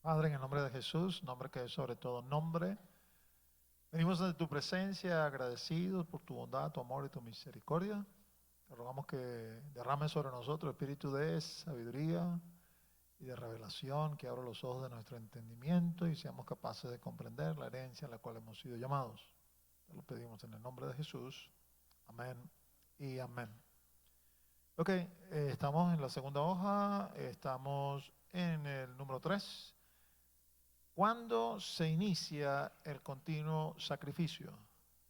Padre, en el nombre de Jesús, nombre que es sobre todo nombre, venimos ante tu presencia agradecidos por tu bondad, tu amor y tu misericordia. Te rogamos que derrames sobre nosotros espíritu de sabiduría y de revelación, que abra los ojos de nuestro entendimiento y seamos capaces de comprender la herencia a la cual hemos sido llamados. Te lo pedimos en el nombre de Jesús. Amén y amén. Ok, estamos en la segunda hoja, estamos en el número 3. ¿Cuándo se inicia el continuo sacrificio?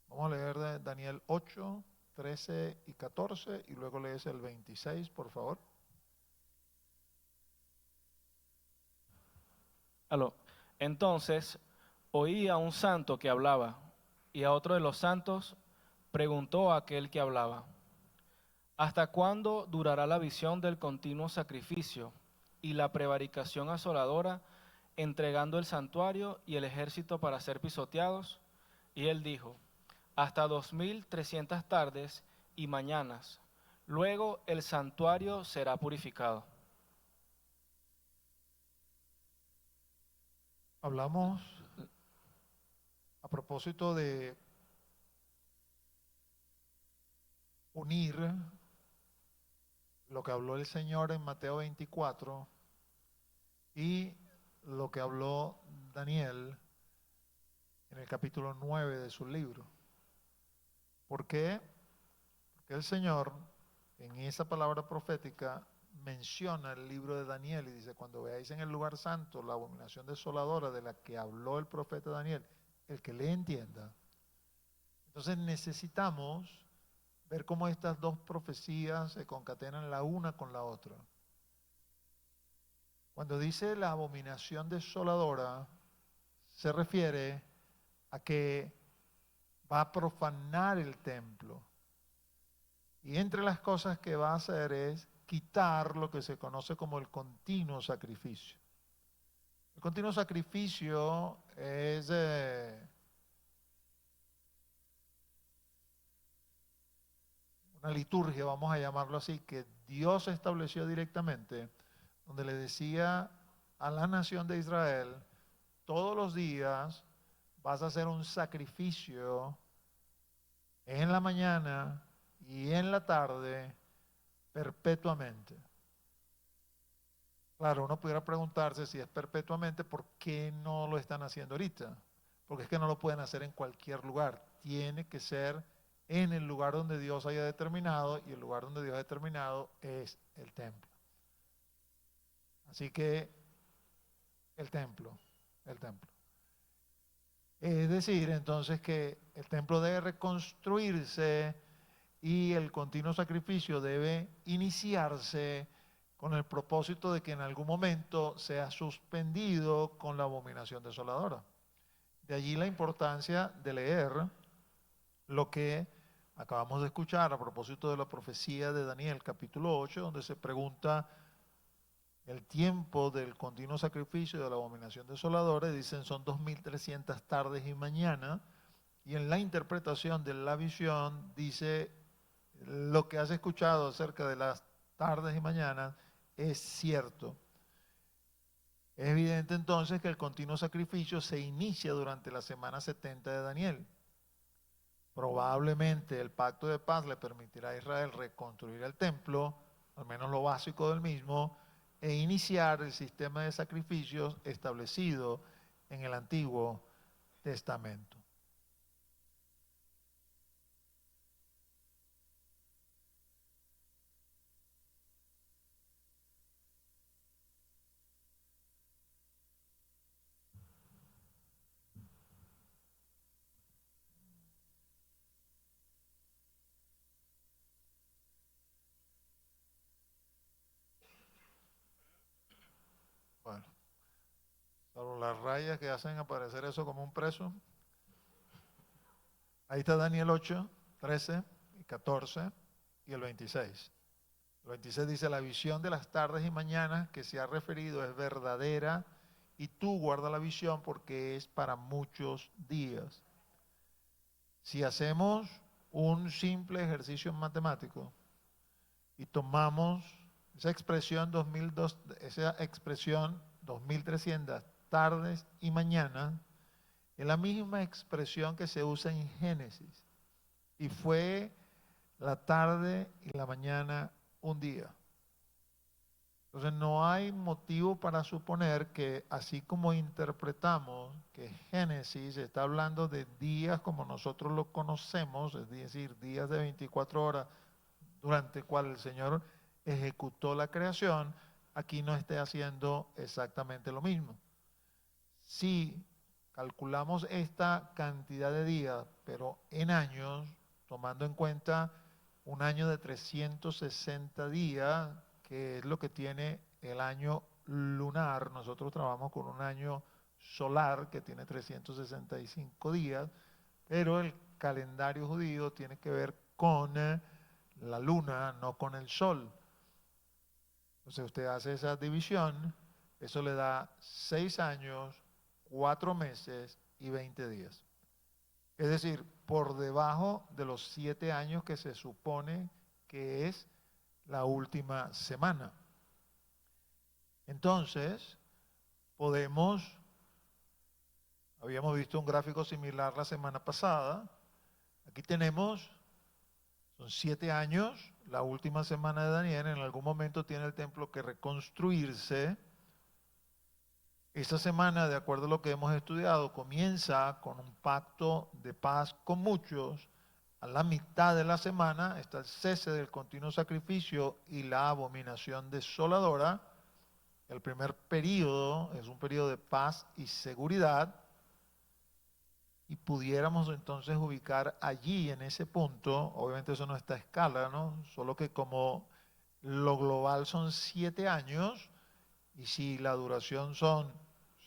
Vamos a leer de Daniel 8, 13 y 14 y luego lees el 26, por favor. Aló. Entonces oí a un santo que hablaba, y a otro de los santos preguntó a aquel que hablaba: ¿hasta cuándo durará la visión del continuo sacrificio y la prevaricación asoladora, entregando el santuario y el ejército para ser pisoteados? Y él dijo: hasta 2300 tardes y mañanas. Luego el santuario será purificado. Hablamos a propósito de unir lo que habló el Señor en Mateo 24 y lo que habló Daniel en el capítulo 9 de su libro. ¿Por qué? Porque el Señor en esa palabra profética menciona el libro de Daniel y dice: cuando veáis en el lugar santo la abominación desoladora de la que habló el profeta Daniel, el que le entienda. Entonces necesitamos ver cómo estas dos profecías se concatenan la una con la otra. Cuando dice la abominación desoladora, se refiere a que va a profanar el templo. Y entre las cosas que va a hacer es quitar lo que se conoce como el continuo sacrificio. El continuo sacrificio es una liturgia, vamos a llamarlo así, que Dios estableció directamente, donde le decía a la nación de Israel: todos los días vas a hacer un sacrificio en la mañana y en la tarde perpetuamente. Claro, uno pudiera preguntarse, si es perpetuamente, ¿por qué no lo están haciendo ahorita? Porque es que no lo pueden hacer en cualquier lugar. Tiene que ser en el lugar donde Dios haya determinado, y el lugar donde Dios ha determinado es el templo. Así que el templo, el templo. Es decir, entonces, que el templo debe reconstruirse y el continuo sacrificio debe iniciarse con el propósito de que en algún momento sea suspendido con la abominación desoladora. De allí la importancia de leer lo que acabamos de escuchar a propósito de la profecía de Daniel capítulo 8, donde se pregunta el tiempo del continuo sacrificio de la abominación desoladora, y dicen son 2300 tardes y mañana, y en la interpretación de la visión dice: lo que has escuchado acerca de las tardes y mañanas es cierto. Es evidente entonces que el continuo sacrificio se inicia durante la semana 70 de Daniel. Probablemente el pacto de paz le permitirá a Israel reconstruir el templo, al menos lo básico del mismo, e iniciar el sistema de sacrificios establecido en el Antiguo Testamento. Bueno, salvo las rayas que hacen aparecer eso como un preso. Ahí está Daniel 8, 13 y 14 y el 26. El 26 dice: la visión de las tardes y mañanas que se ha referido es verdadera, y tú guarda la visión porque es para muchos días. Si hacemos un simple ejercicio matemático y tomamos esa expresión 2300 tardes y mañanas, es la misma expresión que se usa en Génesis. Y fue la tarde y la mañana un día. Entonces no hay motivo para suponer que así como interpretamos que Génesis está hablando de días como nosotros lo conocemos, es decir, días de 24 horas durante el cual el Señor ejecutó la creación, aquí no esté haciendo exactamente lo mismo. Si calculamos esta cantidad de días, pero en años, tomando en cuenta un año de 360 días, que es lo que tiene el año lunar. Nosotros trabajamos con un año solar que tiene 365 días, pero el calendario judío tiene que ver con la luna, no con el sol. Entonces usted hace esa división, eso le da 6 años, 4 meses y 20 días. Es decir, por debajo de los 7 años que se supone que es la última semana. Entonces, habíamos visto un gráfico similar la semana pasada. Aquí tenemos, son 7 años, la última semana de Daniel. En algún momento tiene el templo que reconstruirse. Esta semana, de acuerdo a lo que hemos estudiado, comienza con un pacto de paz con muchos. A la mitad de la semana está el cese del continuo sacrificio y la abominación desoladora. El primer periodo es un periodo de paz y seguridad. Y pudiéramos entonces ubicar allí, en ese punto, obviamente eso no está a escala, ¿no? Solo que como lo global son 7 años, y si la duración son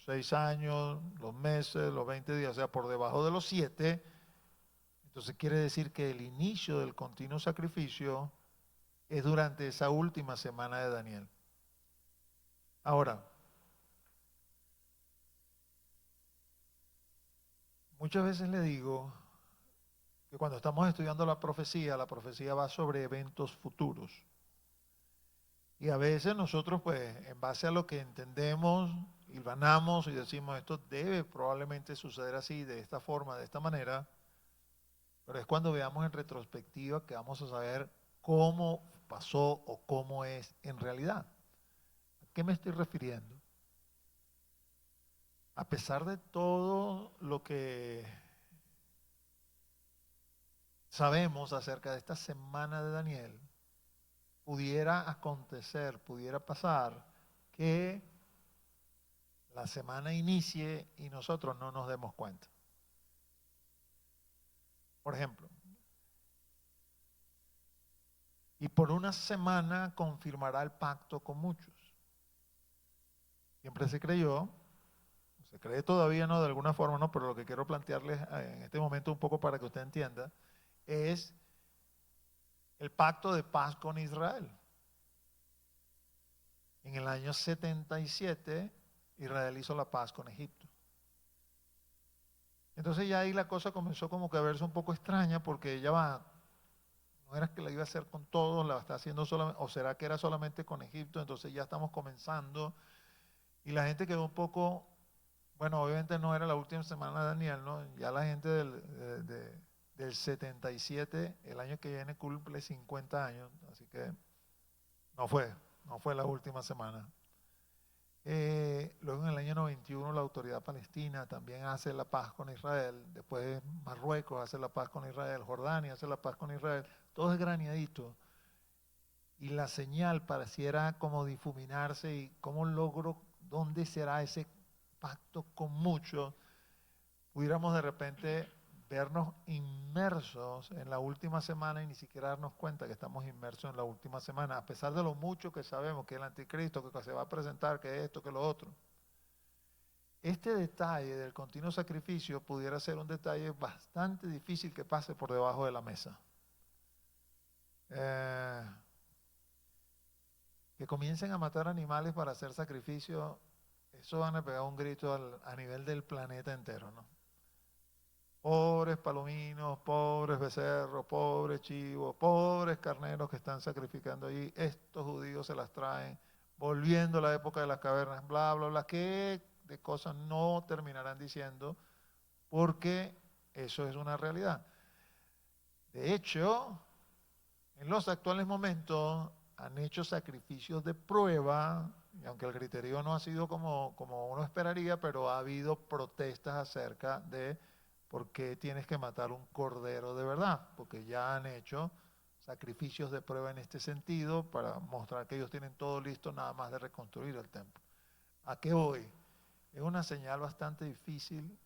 6 años, los meses, los 20 días, o sea, por debajo de los 7, entonces quiere decir que el inicio del continuo sacrificio es durante esa última semana de Daniel. Ahora, muchas veces le digo que cuando estamos estudiando la profecía va sobre eventos futuros. Y a veces nosotros, pues, en base a lo que entendemos, hilvanamos y decimos, esto debe probablemente suceder así, de esta forma, de esta manera, pero es cuando veamos en retrospectiva que vamos a saber cómo pasó o cómo es en realidad. ¿A qué me estoy refiriendo? A pesar de todo lo que sabemos acerca de esta semana de Daniel, pudiera acontecer, pudiera pasar que la semana inicie y nosotros no nos demos cuenta. Por ejemplo, y por una semana confirmará el pacto con muchos. Siempre se creyó, se cree todavía, no, de alguna forma, no, pero lo que quiero plantearles en este momento un poco para que usted entienda es el pacto de paz con Israel. En el año 77, Israel hizo la paz con Egipto. Entonces ya ahí la cosa comenzó como que a verse un poco extraña porque ella va, no era que la iba a hacer con todos, la está haciendo solamente, o será que era solamente con Egipto, entonces ya estamos comenzando y la gente quedó un poco, bueno, obviamente no era la última semana de Daniel, ¿no? Ya la gente del 77, el año que viene cumple 50 años, así que no fue la última semana. Luego en el año 91 la autoridad palestina también hace la paz con Israel, después Marruecos hace la paz con Israel, Jordania hace la paz con Israel, todo es graneadito. Y la señal pareciera como difuminarse y cómo logro, dónde será ese pacto con muchos, pudiéramos de repente vernos inmersos en la última semana y ni siquiera darnos cuenta que estamos inmersos en la última semana, a pesar de lo mucho que sabemos que el anticristo, que se va a presentar, que esto, que lo otro. Este detalle del continuo sacrificio pudiera ser un detalle bastante difícil que pase por debajo de la mesa. Que comiencen a matar animales para hacer sacrificio, eso van a pegar un grito a nivel del planeta entero, ¿no? Pobres palominos, pobres becerros, pobres chivos, pobres carneros que están sacrificando allí. Estos judíos se las traen, volviendo a la época de las cavernas, bla, bla, bla. ¿Qué de cosas no terminarán diciendo, porque eso es una realidad. De hecho, en los actuales momentos han hecho sacrificios de prueba, y aunque el criterio no ha sido como uno esperaría, pero ha habido protestas acerca de por qué tienes que matar un cordero de verdad, porque ya han hecho sacrificios de prueba en este sentido para mostrar que ellos tienen todo listo nada más de reconstruir el templo. ¿A qué voy? Es una señal bastante difícil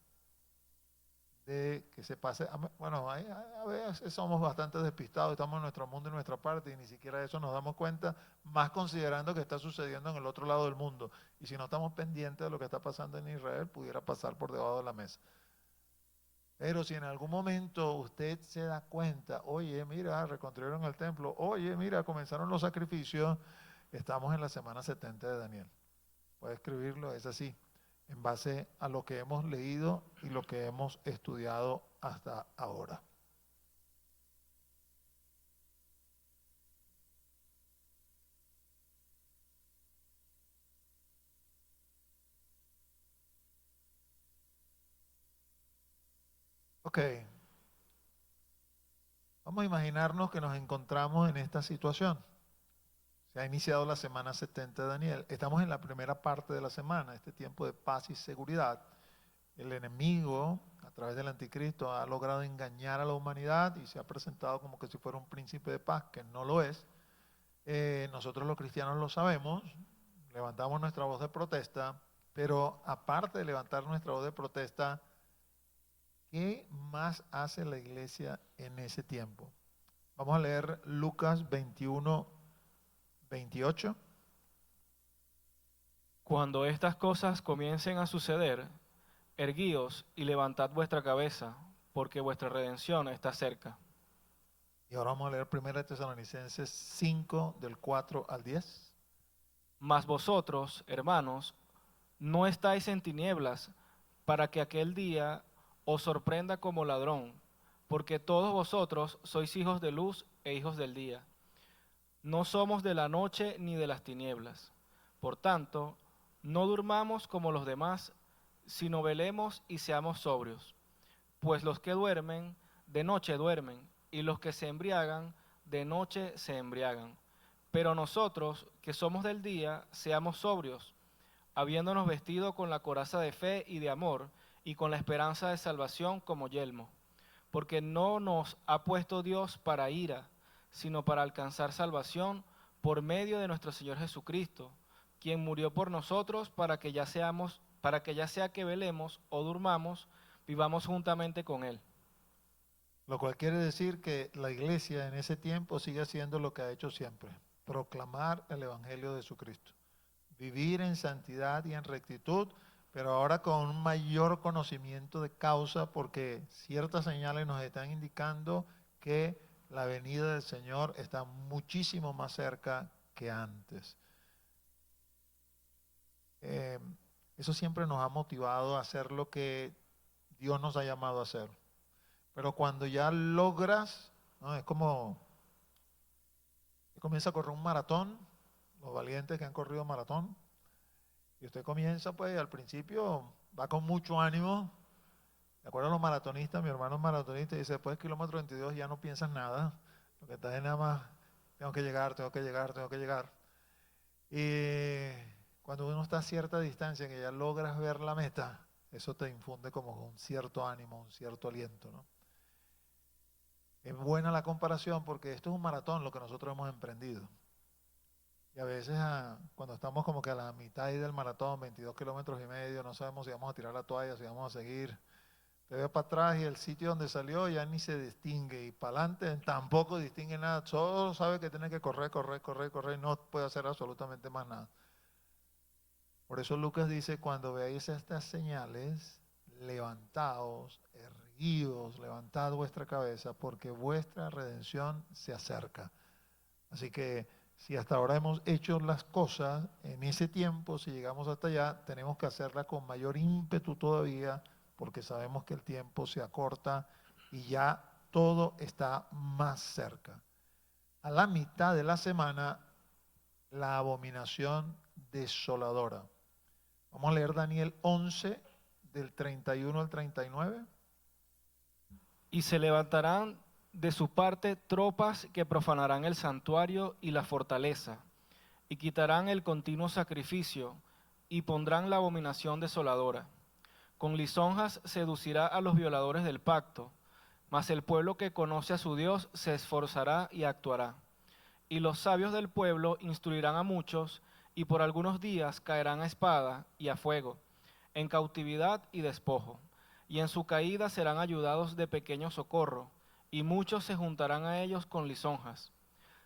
de que se pase. Bueno, a veces somos bastante despistados, estamos en nuestro mundo y nuestra parte y ni siquiera de eso nos damos cuenta, más considerando que está sucediendo en el otro lado del mundo. Y si no estamos pendientes de lo que está pasando en Israel, pudiera pasar por debajo de la mesa. Pero si en algún momento usted se da cuenta, oye, mira, reconstruyeron el templo, oye, mira, comenzaron los sacrificios, estamos en la semana 70 de Daniel. Puede escribirlo, es así, en base a lo que hemos leído y lo que hemos estudiado hasta ahora. Ok, vamos a imaginarnos que nos encontramos en esta situación. Se ha iniciado la semana 70 de Daniel. Estamos en la primera parte de la semana, este tiempo de paz y seguridad. El enemigo, a través del anticristo, ha logrado engañar a la humanidad y se ha presentado como que si fuera un príncipe de paz, que no lo es. Nosotros los cristianos lo sabemos, levantamos nuestra voz de protesta, pero aparte de levantar nuestra voz de protesta, ¿qué más hace la iglesia en ese tiempo? Vamos a leer Lucas 21, 28. Cuando estas cosas comiencen a suceder, erguíos y levantad vuestra cabeza, porque vuestra redención está cerca. Y ahora vamos a leer 1 Tesalonicenses 5, del 4 al 10. Mas vosotros, hermanos, no estáis en tinieblas, para que aquel día os sorprenda como ladrón, porque todos vosotros sois hijos de luz e hijos del día. No somos de la noche ni de las tinieblas. Por tanto, no durmamos como los demás, sino velemos y seamos sobrios. Pues los que duermen, de noche duermen, y los que se embriagan, de noche se embriagan. Pero nosotros, que somos del día, seamos sobrios, habiéndonos vestido con la coraza de fe y de amor, y con la esperanza de salvación como yelmo. Porque no nos ha puesto Dios para ira, sino para alcanzar salvación por medio de nuestro Señor Jesucristo, quien murió por nosotros para que ya sea que velemos o durmamos, vivamos juntamente con Él. Lo cual quiere decir que la iglesia en ese tiempo sigue haciendo lo que ha hecho siempre, proclamar el Evangelio de Jesucristo, vivir en santidad y en rectitud, pero ahora con un mayor conocimiento de causa, porque ciertas señales nos están indicando que la venida del Señor está muchísimo más cerca que antes. Eso siempre nos ha motivado a hacer lo que Dios nos ha llamado a hacer. Pero cuando ya logras, ¿no? Es como que comienza a correr un maratón, los valientes que han corrido maratón, y usted comienza pues al principio, va con mucho ánimo. De acuerdo a los maratonistas, mi hermano es maratonista y dice, después del kilómetro 22 ya no piensas nada, lo que está es nada más, tengo que llegar, tengo que llegar, tengo que llegar. Y cuando uno está a cierta distancia, que ya logras ver la meta, eso te infunde como un cierto ánimo, un cierto aliento, ¿no? Es buena la comparación porque esto es un maratón lo que nosotros hemos emprendido. Y a veces cuando estamos como que a la mitad del maratón, 22 kilómetros y medio, no sabemos si vamos a tirar la toalla, si vamos a seguir. Te ve para atrás y el sitio donde salió ya ni se distingue. Y para adelante tampoco distingue nada. Solo sabe que tiene que correr, correr, correr, correr y no puede hacer absolutamente más nada. Por eso Lucas dice, cuando veáis estas señales, levantaos, erguíos, levantad vuestra cabeza, porque vuestra redención se acerca. Así que si hasta ahora hemos hecho las cosas, en ese tiempo, si llegamos hasta allá, tenemos que hacerlas con mayor ímpetu todavía, porque sabemos que el tiempo se acorta y ya todo está más cerca. A la mitad de la semana, la abominación desoladora. Vamos a leer Daniel 11, del 31 al 39. Y se levantarán de su parte tropas que profanarán el santuario y la fortaleza, y quitarán el continuo sacrificio, y pondrán la abominación desoladora. Con lisonjas seducirá a los violadores del pacto, mas el pueblo que conoce a su Dios se esforzará y actuará. Y los sabios del pueblo instruirán a muchos, y por algunos días caerán a espada y a fuego, en cautividad y despojo. Y en su caída serán ayudados de pequeño socorro, y muchos se juntarán a ellos con lisonjas.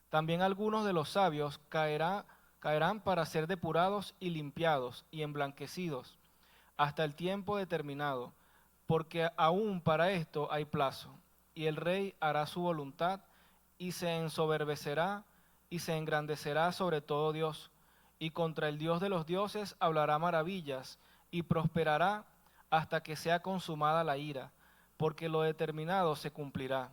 También algunos de los sabios caerán para ser depurados y limpiados y emblanquecidos, hasta el tiempo determinado, porque aún para esto hay plazo. Y el rey hará su voluntad, y se ensoberbecerá, y se engrandecerá sobre todo Dios, y contra el Dios de los dioses hablará maravillas, y prosperará hasta que sea consumada la ira, porque lo determinado se cumplirá.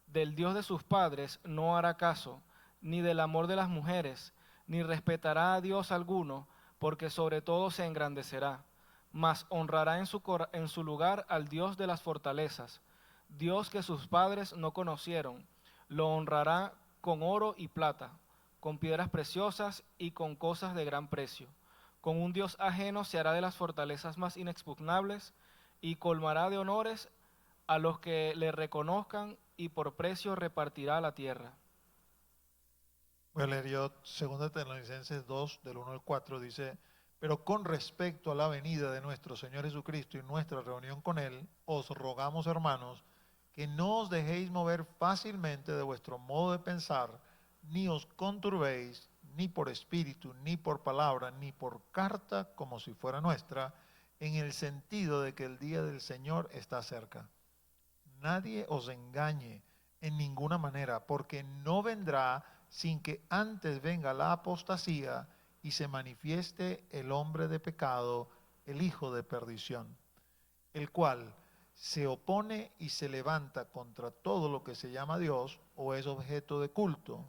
Del Dios de sus padres no hará caso, ni del amor de las mujeres, ni respetará a Dios alguno, porque sobre todo se engrandecerá, mas honrará en su lugar al Dios de las fortalezas, Dios que sus padres no conocieron, lo honrará con oro y plata, con piedras preciosas y con cosas de gran precio. Con un Dios ajeno se hará de las fortalezas más inexpugnables y colmará de honores a los que le reconozcan, y por precio repartirá la tierra. Voy a leer yo 2 Tesalonicenses 2, del 1 al 4, dice: pero con respecto a la venida de nuestro Señor Jesucristo y nuestra reunión con Él, os rogamos, hermanos, que no os dejéis mover fácilmente de vuestro modo de pensar, ni os conturbéis, ni por espíritu, ni por palabra, ni por carta, como si fuera nuestra, en el sentido de que el día del Señor está cerca. Nadie os engañe en ninguna manera, porque no vendrá sin que antes venga la apostasía y se manifieste el hombre de pecado, el hijo de perdición, el cual se opone y se levanta contra todo lo que se llama Dios o es objeto de culto,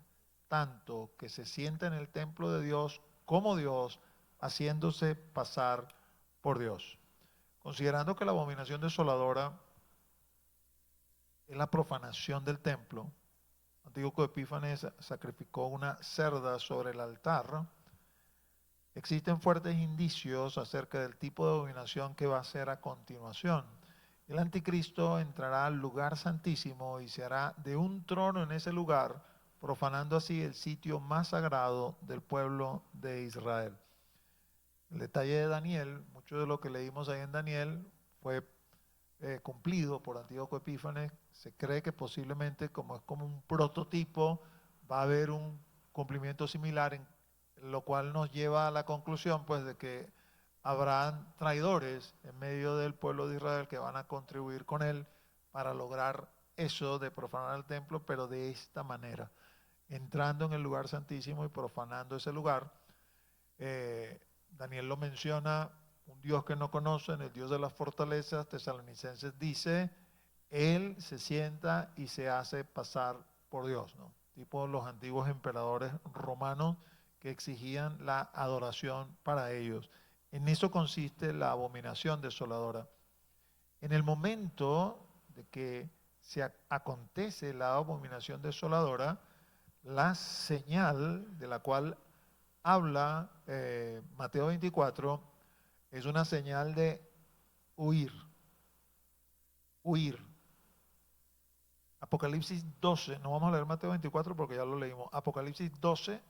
tanto que se sienta en el templo de Dios como Dios, haciéndose pasar por Dios. Considerando que la abominación desoladora es la profanación del templo, Antíoco Epífanes sacrificó una cerda sobre el altar. Existen fuertes indicios acerca del tipo de abominación que va a ser a continuación. El anticristo entrará al lugar santísimo y se hará de un trono en ese lugar, profanando así el sitio más sagrado del pueblo de Israel. El detalle de Daniel, mucho de lo que leímos ahí en Daniel fue cumplido por Antíoco Epífanes. Se cree que posiblemente, como es como un prototipo, va a haber un cumplimiento similar, en lo cual nos lleva a la conclusión pues de que habrán traidores en medio del pueblo de Israel que van a contribuir con él para lograr eso de profanar el templo, pero de esta manera, entrando en el lugar santísimo y profanando ese lugar. Daniel lo menciona: un Dios que no conocen, el Dios de las fortalezas. Tesalonicenses dice: Él se sienta y se hace pasar por Dios, ¿no? Tipo los antiguos emperadores romanos que exigían la adoración para ellos. En eso consiste la abominación desoladora. En el momento de que se acontece la abominación desoladora, la señal de la cual habla Mateo 24 es una señal de huir, huir. Apocalipsis 12, no vamos a leer Mateo 24 porque ya lo leímos. Apocalipsis 12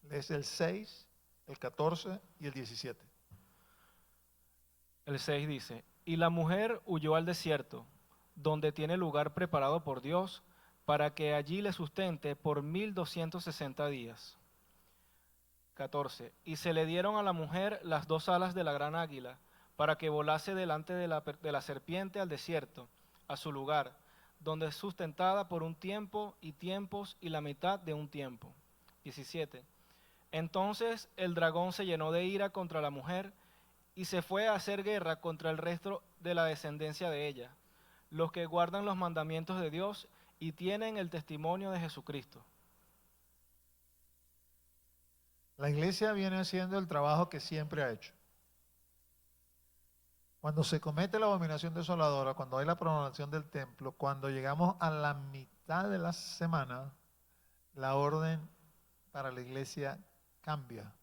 es el 6, el 14 y el 17. El 6 dice: y la mujer huyó al desierto, donde tiene lugar preparado por Dios, para que allí le sustente por 1260 días. 14. Y se le dieron a la mujer las 2 alas de la gran águila, para que volase delante de la serpiente al desierto, a su lugar, donde es sustentada por un tiempo y tiempos y la mitad de un tiempo. 17. Entonces el dragón se llenó de ira contra la mujer y se fue a hacer guerra contra el resto de la descendencia de ella, los que guardan los mandamientos de Dios y tienen el testimonio de Jesucristo. La iglesia viene haciendo el trabajo que siempre ha hecho. Cuando se comete la abominación desoladora, cuando hay la profanación del templo, cuando llegamos a la mitad de la semana, la orden para la iglesia cambia.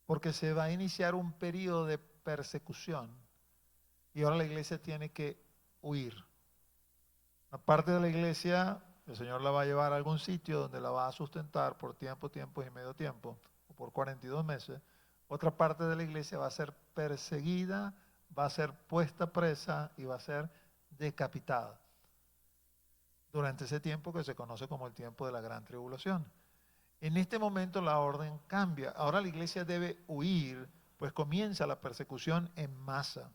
Porque se va a iniciar un periodo de persecución y ahora la iglesia tiene que huir. Una parte de la iglesia, el Señor la va a llevar a algún sitio donde la va a sustentar por tiempo y medio tiempo, o por 42 meses. Otra parte de la iglesia va a ser perseguida, va a ser puesta presa y va a ser decapitada durante ese tiempo que se conoce como el tiempo de la gran tribulación. En este momento la orden cambia. Ahora la iglesia debe huir, pues comienza la persecución en masa.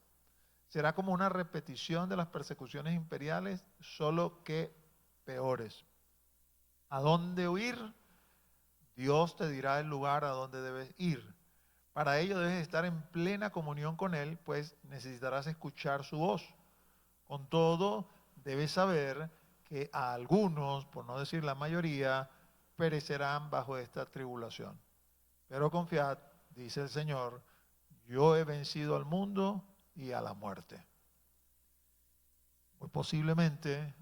Será como una repetición de las persecuciones imperiales, solo que peores. ¿A dónde huir? Dios te dirá el lugar a donde debes ir. Para ello debes estar en plena comunión con Él, pues necesitarás escuchar su voz. Con todo, debes saber que a algunos, por no decir la mayoría, perecerán bajo esta tribulación. Pero confiad, dice el Señor, yo he vencido al mundo y a la muerte. Muy posiblemente,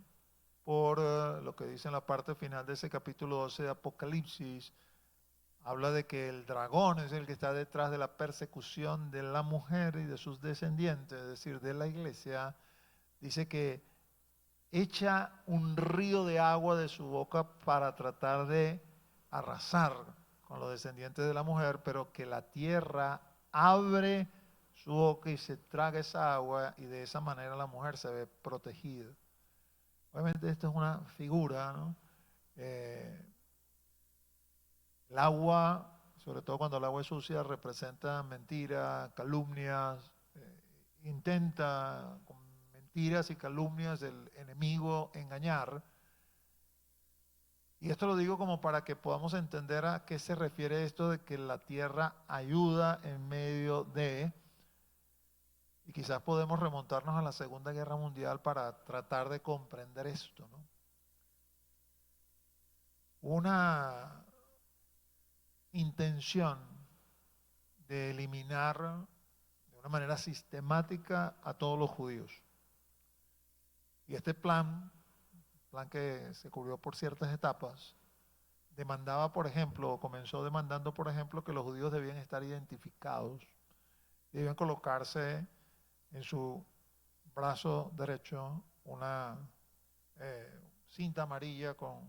por lo que dice en la parte final de ese capítulo 12 de Apocalipsis, habla de que el dragón es el que está detrás de la persecución de la mujer y de sus descendientes, es decir, de la iglesia. Dice que echa un río de agua de su boca para tratar de arrasar con los descendientes de la mujer, pero que la tierra abre su boca y se traga esa agua y de esa manera la mujer se ve protegida. Obviamente esto es una figura, ¿no? El agua, sobre todo cuando el agua es sucia, representa mentiras, calumnias, intenta con mentiras y calumnias del enemigo engañar. Y esto lo digo como para que podamos entender a qué se refiere esto de que la tierra ayuda en medio de, y quizás podemos remontarnos a la Segunda Guerra Mundial para tratar de comprender esto, ¿no? Una intención de eliminar de una manera sistemática a todos los judíos. Y este plan que se cubrió por ciertas etapas, demandaba, por ejemplo, o comenzó demandando, por ejemplo, que los judíos debían estar identificados, debían colocarse en su brazo derecho una cinta amarilla con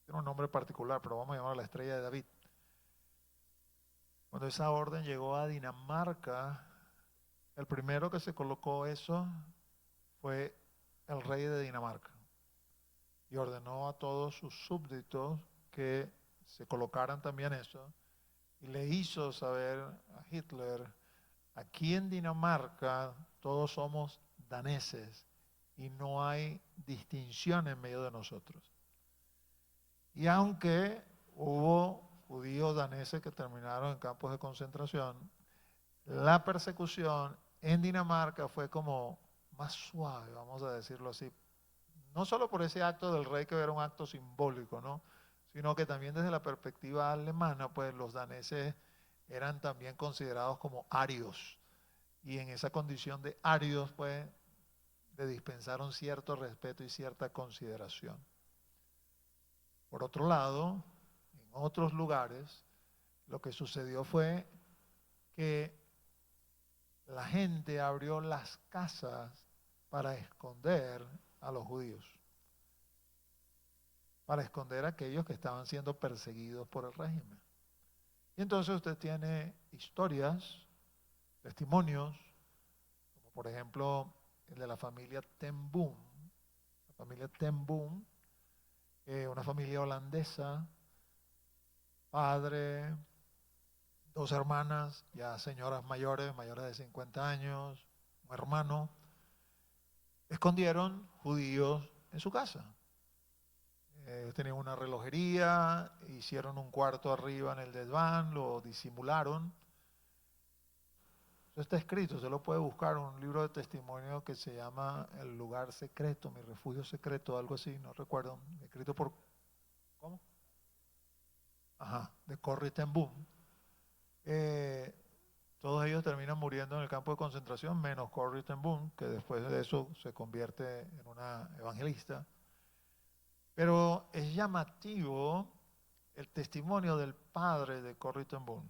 tiene un nombre particular, pero vamos a llamarla la estrella de David. Cuando esa orden llegó a Dinamarca, el primero que se colocó eso fue el rey de Dinamarca y ordenó a todos sus súbditos que se colocaran también eso y le hizo saber a Hitler, aquí en Dinamarca todos somos daneses y no hay distinción en medio de nosotros. Y aunque hubo judíos daneses que terminaron en campos de concentración, la persecución en Dinamarca fue como más suave, vamos a decirlo así. No solo por ese acto del rey, que era un acto simbólico, ¿no? Sino que también desde la perspectiva alemana, pues los daneses eran también considerados como arios. Y en esa condición de arios, pues, le dispensaron cierto respeto y cierta consideración. Por otro lado, en otros lugares, lo que sucedió fue que la gente abrió las casas para esconder a los judíos, para esconder a aquellos que estaban siendo perseguidos por el régimen. Y entonces usted tiene historias, testimonios, como por ejemplo el de la familia Ten Boom. La familia Ten Boom, una familia holandesa, padre, dos hermanas, ya señoras mayores, mayores de 50 años, un hermano, escondieron judíos en su casa. Tenían una relojería, hicieron un cuarto arriba en el desván, lo disimularon. Eso está escrito, se lo puede buscar, un libro de testimonio que se llama El lugar secreto, mi refugio secreto, algo así, no recuerdo, escrito por, ¿cómo? Ajá, de Corrie ten Boom. Todos ellos ellos terminan muriendo en el campo de concentración, menos Corrie ten Boom, que después de eso se convierte en una evangelista. Pero es llamativo el testimonio del padre de Corrie ten Boom,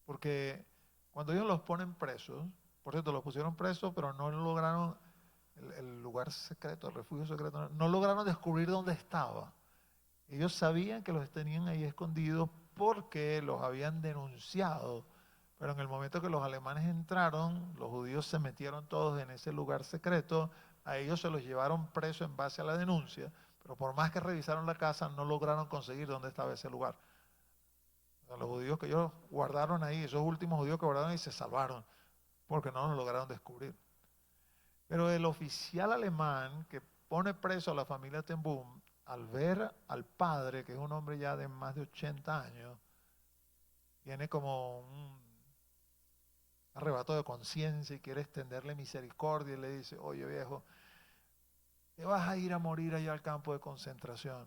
porque cuando ellos los ponen presos, por cierto, los pusieron presos, pero no lograron el lugar secreto, el refugio secreto, no lograron descubrir dónde estaba. Ellos sabían que los tenían ahí escondidos porque los habían denunciado, pero en el momento que los alemanes entraron, los judíos se metieron todos en ese lugar secreto, a ellos se los llevaron presos en base a la denuncia, pero por más que revisaron la casa, no lograron conseguir dónde estaba ese lugar. O sea, los judíos que ellos guardaron ahí, esos últimos judíos que guardaron ahí, se salvaron, porque no los lograron descubrir. Pero el oficial alemán que pone preso a la familia ten Boom, al ver al padre, que es un hombre ya de más de 80 años, tiene como un arrebato de conciencia y quiere extenderle misericordia y le dice, oye viejo, te vas a ir a morir allá al campo de concentración.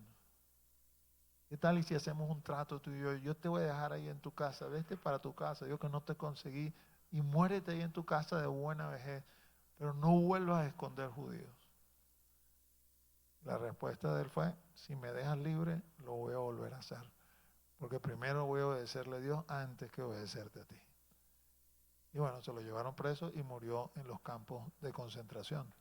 ¿Qué tal y si hacemos un trato tú y yo? Yo te voy a dejar ahí en tu casa, vete para tu casa, yo que no te conseguí, y muérete ahí en tu casa de buena vejez, pero no vuelvas a esconder judíos. La respuesta de él fue, si me dejas libre, lo voy a volver a hacer, porque primero voy a obedecerle a Dios antes que obedecerte a ti. Y bueno, se lo llevaron preso y murió en los campos de concentración.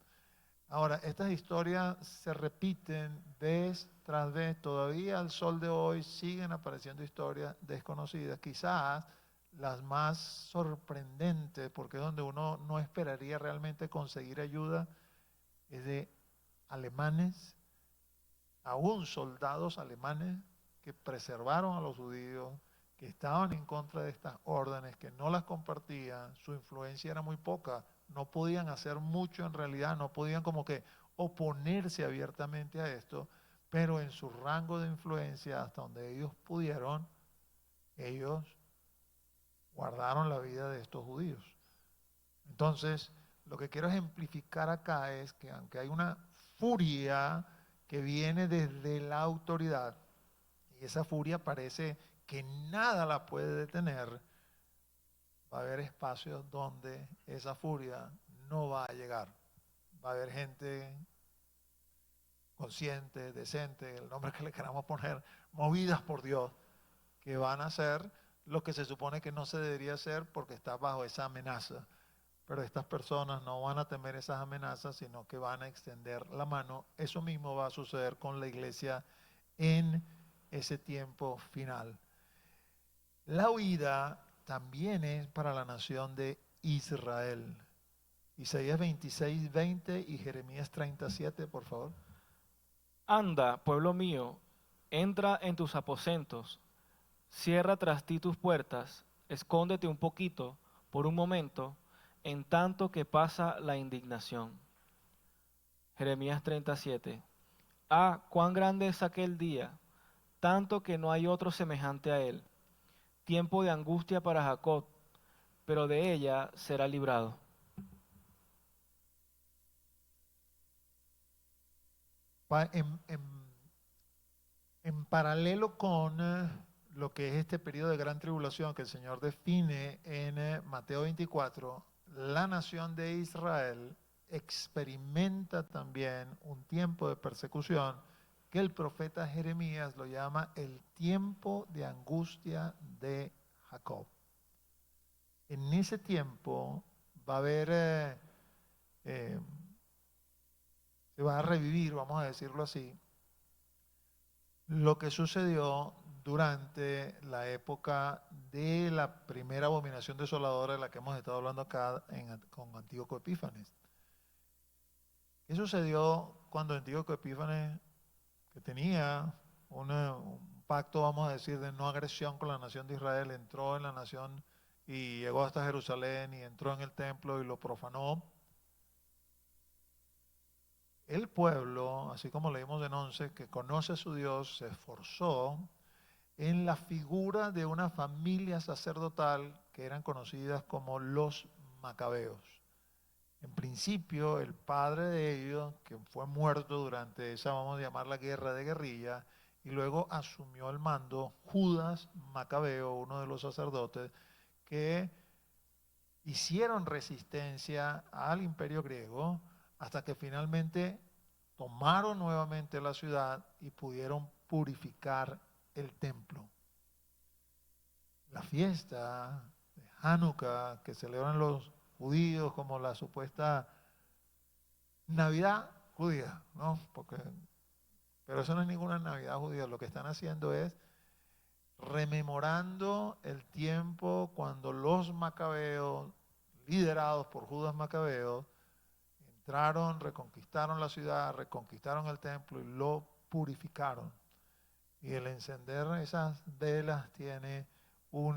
Ahora, estas historias se repiten vez tras vez, todavía al sol de hoy siguen apareciendo historias desconocidas, quizás las más sorprendentes, porque es donde uno no esperaría realmente conseguir ayuda, es de alemanes, aún soldados alemanes que preservaron a los judíos, que estaban en contra de estas órdenes, que no las compartían, su influencia era muy poca, no podían hacer mucho en realidad, no podían como que oponerse abiertamente a esto, pero en su rango de influencia, hasta donde ellos pudieron, ellos guardaron la vida de estos judíos. Entonces, lo que quiero ejemplificar acá es que aunque hay una furia que viene desde la autoridad, y esa furia parece que nada la puede detener, va a haber espacios donde esa furia no va a llegar. Va a haber gente consciente, decente, el nombre que le queramos poner, movidas por Dios, que van a hacer lo que se supone que no se debería hacer porque está bajo esa amenaza. Pero estas personas no van a temer esas amenazas, sino que van a extender la mano. Eso mismo va a suceder con la iglesia en ese tiempo final. La huida también es para la nación de Israel. Isaías 26, 20 y Jeremías 37, por favor. Anda, pueblo mío, entra en tus aposentos, cierra tras ti tus puertas, escóndete un poquito, por un momento, en tanto que pasa la indignación. Jeremías 37. Ah, cuán grande es aquel día, tanto que no hay otro semejante a él. Tiempo de angustia para Jacob, pero de ella será librado. En paralelo con lo que es este periodo de gran tribulación que el Señor define en Mateo 24, la nación de Israel experimenta también un tiempo de persecución que el profeta Jeremías lo llama el tiempo de angustia de Jacob. En ese tiempo va a haber, eh, se va a revivir, vamos a decirlo así, lo que sucedió durante la época de la primera abominación desoladora de la que hemos estado hablando acá con Antíoco Epífanes. ¿Qué sucedió cuando Antíoco Epífanes, que tenía un pacto, vamos a decir, de no agresión con la nación de Israel, entró en la nación y llegó hasta Jerusalén y entró en el templo y lo profanó? El pueblo, así como leímos en 11, que conoce a su Dios, se esforzó en la figura de una familia sacerdotal que eran conocidas como los macabeos. En principio, el padre de ellos, que fue muerto durante esa, vamos a llamarla guerra de guerrilla, y luego asumió el mando Judas Macabeo, uno de los sacerdotes, que hicieron resistencia al imperio griego hasta que finalmente tomaron nuevamente la ciudad y pudieron purificar el templo. La fiesta de Hanukkah que celebran los judíos como la supuesta Navidad judía, ¿no? Pero eso no es ninguna Navidad judía, lo que están haciendo es rememorando el tiempo cuando los macabeos, liderados por Judas Macabeo, entraron, reconquistaron la ciudad, reconquistaron el templo y lo purificaron. Y el encender esas velas tiene un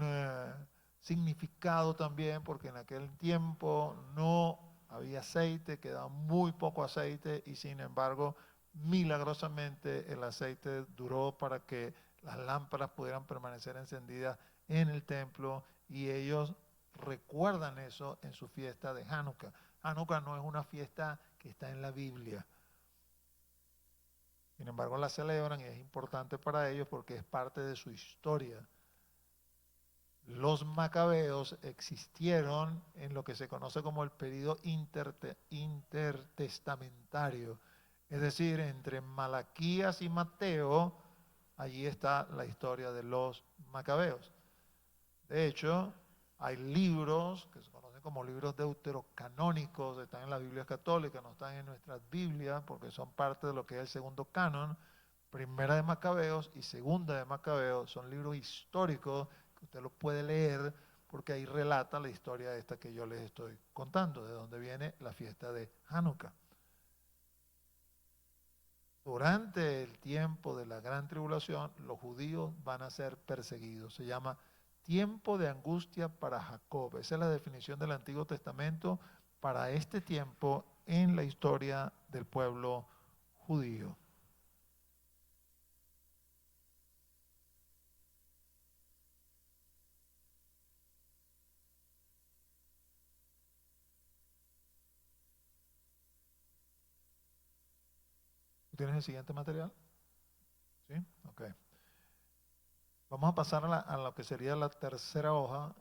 significado también, porque en aquel tiempo no había aceite, quedaba muy poco aceite y sin embargo, milagrosamente el aceite duró para que las lámparas pudieran permanecer encendidas en el templo y ellos recuerdan eso en su fiesta de Hanukkah. Hanukkah no es una fiesta que está en la Biblia. Sin embargo, la celebran y es importante para ellos porque es parte de su historia. Los macabeos existieron en lo que se conoce como el período intertestamentario, es decir, entre Malaquías y Mateo, allí está la historia de los macabeos. De hecho, hay libros que se conocen como libros deuterocanónicos, están en las Biblias católicas, no están en nuestras Biblias porque son parte de lo que es el segundo canon. Primera de Macabeos y Segunda de Macabeos son libros históricos que usted los puede leer porque ahí relata la historia esta que yo les estoy contando, de donde viene la fiesta de Hanukkah. Durante el tiempo de la gran tribulación, los judíos van a ser perseguidos. Se llama tiempo de angustia para Jacob. Esa es la definición del Antiguo Testamento para este tiempo en la historia del pueblo judío. ¿Tienes el siguiente material? ¿Sí? Ok. Vamos a pasar a lo que sería la tercera hoja.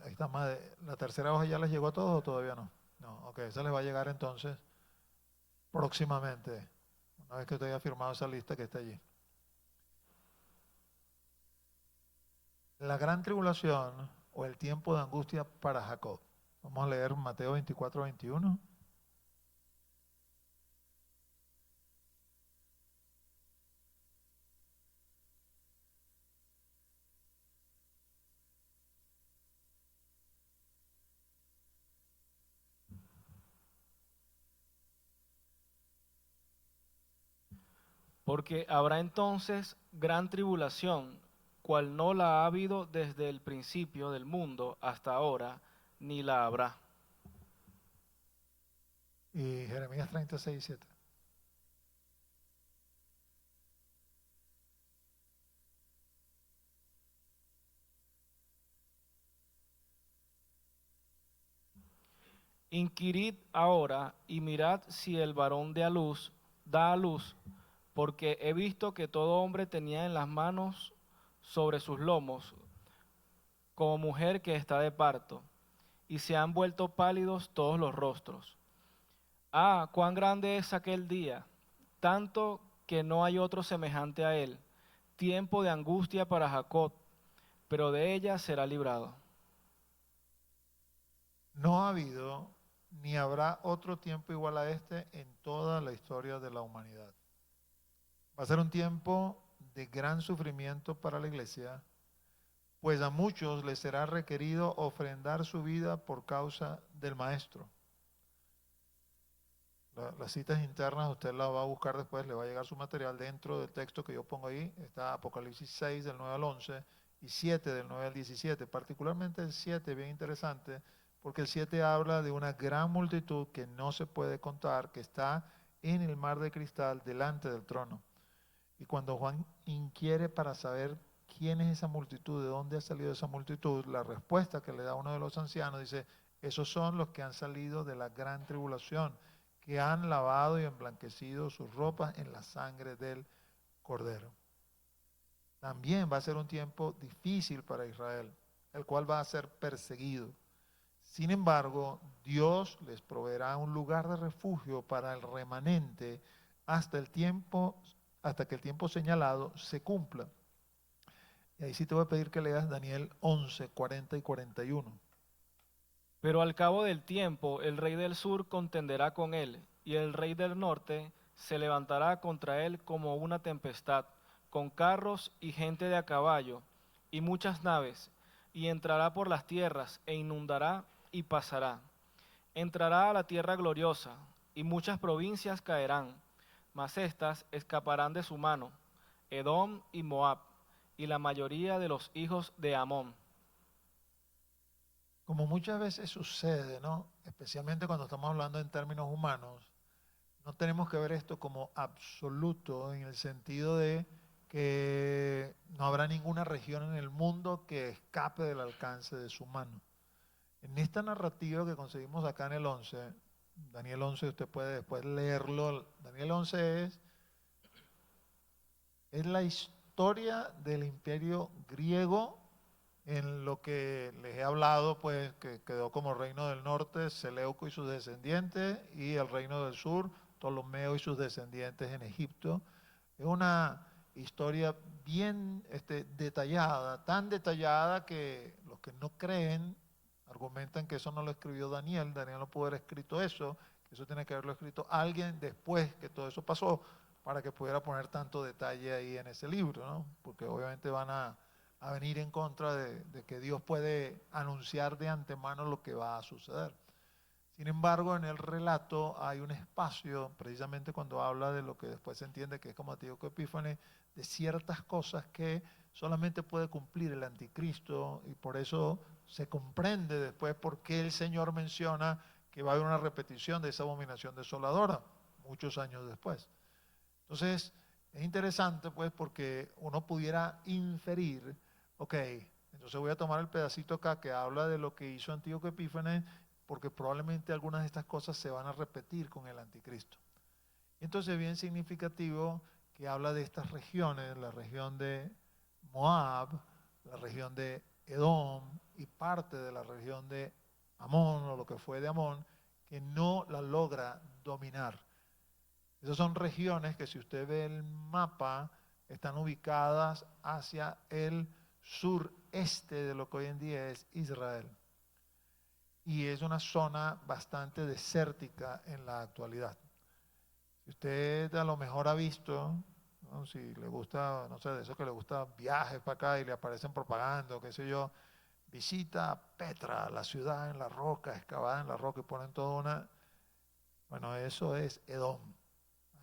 Ahí está más ¿la tercera hoja ya les llegó a todos o todavía no? No, ok, esa les va a llegar entonces próximamente, una vez que usted haya firmado esa lista que está allí. La gran tribulación o el tiempo de angustia para Jacob. Vamos a leer Mateo 24, 21. Porque habrá entonces gran tribulación, cual no la ha habido desde el principio del mundo hasta ahora, ni la habrá. Y Jeremías 36, 7. Inquirid ahora y mirad si el varón da a luz, porque he visto que todo hombre tenía en las manos sobre sus lomos, como mujer que está de parto, y se han vuelto pálidos todos los rostros. Ah, cuán grande es aquel día, tanto que no hay otro semejante a él, tiempo de angustia para Jacob, pero de ella será librado. No ha habido ni habrá otro tiempo igual a este en toda la historia de la humanidad. Va a ser un tiempo de gran sufrimiento para la iglesia, pues a muchos les será requerido ofrendar su vida por causa del Maestro. Las citas internas usted las va a buscar después, le va a llegar su material dentro del texto que yo pongo ahí. Está Apocalipsis 6 del 9 al 11 y 7 del 9 al 17. Particularmente el 7, bien interesante, porque el 7 habla de una gran multitud que no se puede contar, que está en el mar de cristal delante del trono. Y cuando Juan inquiere para saber quién es esa multitud, de dónde ha salido esa multitud, la respuesta que le da uno de los ancianos dice, esos son los que han salido de la gran tribulación, que han lavado y emblanquecido sus ropas en la sangre del Cordero. También va a ser un tiempo difícil para Israel, el cual va a ser perseguido. Sin embargo, Dios les proveerá un lugar de refugio para el remanente hasta que el tiempo señalado se cumpla. Y ahí sí te voy a pedir que leas Daniel 11, 40 y 41. Pero al cabo del tiempo el rey del sur contenderá con él, y el rey del norte se levantará contra él como una tempestad, con carros y gente de a caballo, y muchas naves, y entrará por las tierras, e inundará y pasará. Entrará a la tierra gloriosa, y muchas provincias caerán, mas éstas escaparán de su mano, Edom y Moab, y la mayoría de los hijos de Amón. Como muchas veces sucede, ¿no? Especialmente cuando estamos hablando en términos humanos, no tenemos que ver esto como absoluto en el sentido de que no habrá ninguna región en el mundo que escape del alcance de su mano. En esta narrativa que conseguimos acá en el 11, Daniel 11, usted puede después leerlo. Daniel 11 es la historia del imperio griego en lo que les he hablado, pues que quedó como reino del norte, Seleuco y sus descendientes, y el reino del sur, Ptolomeo y sus descendientes en Egipto. Es una historia bien detallada, tan detallada que los que no creen argumentan que eso no lo escribió Daniel. Daniel no pudo haber escrito eso, que eso tiene que haberlo escrito alguien después que todo eso pasó, para que pudiera poner tanto detalle ahí en ese libro, ¿no? Porque obviamente van a venir en contra de que Dios puede anunciar de antemano lo que va a suceder. Sin embargo, en el relato hay un espacio, precisamente cuando habla de lo que después se entiende que es como Antíoco Epífanes, de ciertas cosas que solamente puede cumplir el anticristo, y por eso se comprende después por qué el Señor menciona que va a haber una repetición de esa abominación desoladora muchos años después. Entonces, es interesante pues porque uno pudiera inferir, ok, entonces voy a tomar el pedacito acá que habla de lo que hizo Antíoco Epífanes, porque probablemente algunas de estas cosas se van a repetir con el anticristo. Entonces, bien significativo que habla de estas regiones, la región de Moab, la región de Edom y parte de la región de Amón, o lo que fue de Amón, que no la logra dominar. Esas son regiones que, si usted ve el mapa, están ubicadas hacia el sureste de lo que hoy en día es Israel. Y es una zona bastante desértica en la actualidad. Si usted a lo mejor ha visto, ¿no? Si le gusta, no sé, de eso que le gusta viajes para acá y le aparecen propaganda, o qué sé yo, visita Petra, la ciudad en la roca, excavada en la roca, y ponen toda una... Bueno, eso es Edom.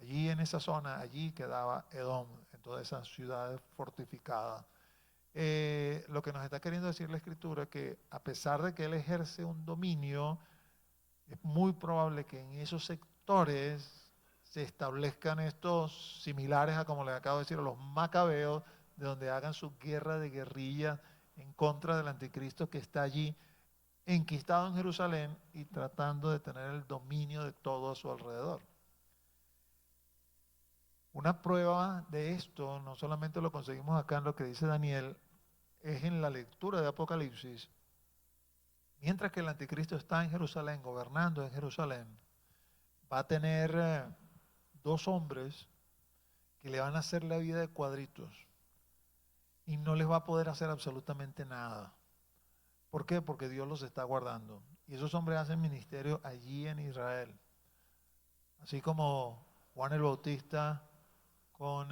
Allí en esa zona, allí quedaba Edom, en todas esas ciudades fortificadas. Lo que nos está queriendo decir la Escritura es que, a pesar de que él ejerce un dominio, es muy probable que en esos sectores se establezcan estos similares a, como les acabo de decir, a los macabeos, de donde hagan su guerra de guerrilla en contra del anticristo que está allí enquistado en Jerusalén y tratando de tener el dominio de todo a su alrededor. Una prueba de esto, no solamente lo conseguimos acá en lo que dice Daniel, es en la lectura de Apocalipsis. Mientras que el anticristo está en Jerusalén, gobernando en Jerusalén, va a tener dos hombres que le van a hacer la vida de cuadritos y no les va a poder hacer absolutamente nada. ¿Por qué? Porque Dios los está guardando. Y esos hombres hacen ministerio allí en Israel. Así como Juan el Bautista con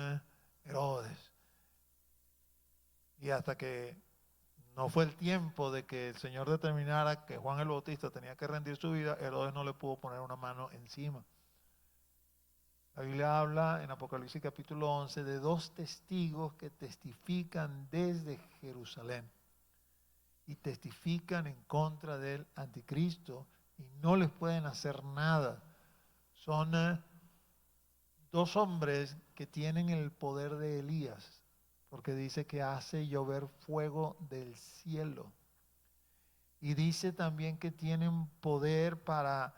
Herodes. Y hasta que no fue el tiempo de que el Señor determinara que Juan el Bautista tenía que rendir su vida, Herodes no le pudo poner una mano encima. La Biblia habla en Apocalipsis capítulo 11 de dos testigos que testifican desde Jerusalén y testifican en contra del anticristo y no les pueden hacer nada. Son dos hombres que tienen el poder de Elías, porque dice que hace llover fuego del cielo. Y dice también que tienen poder para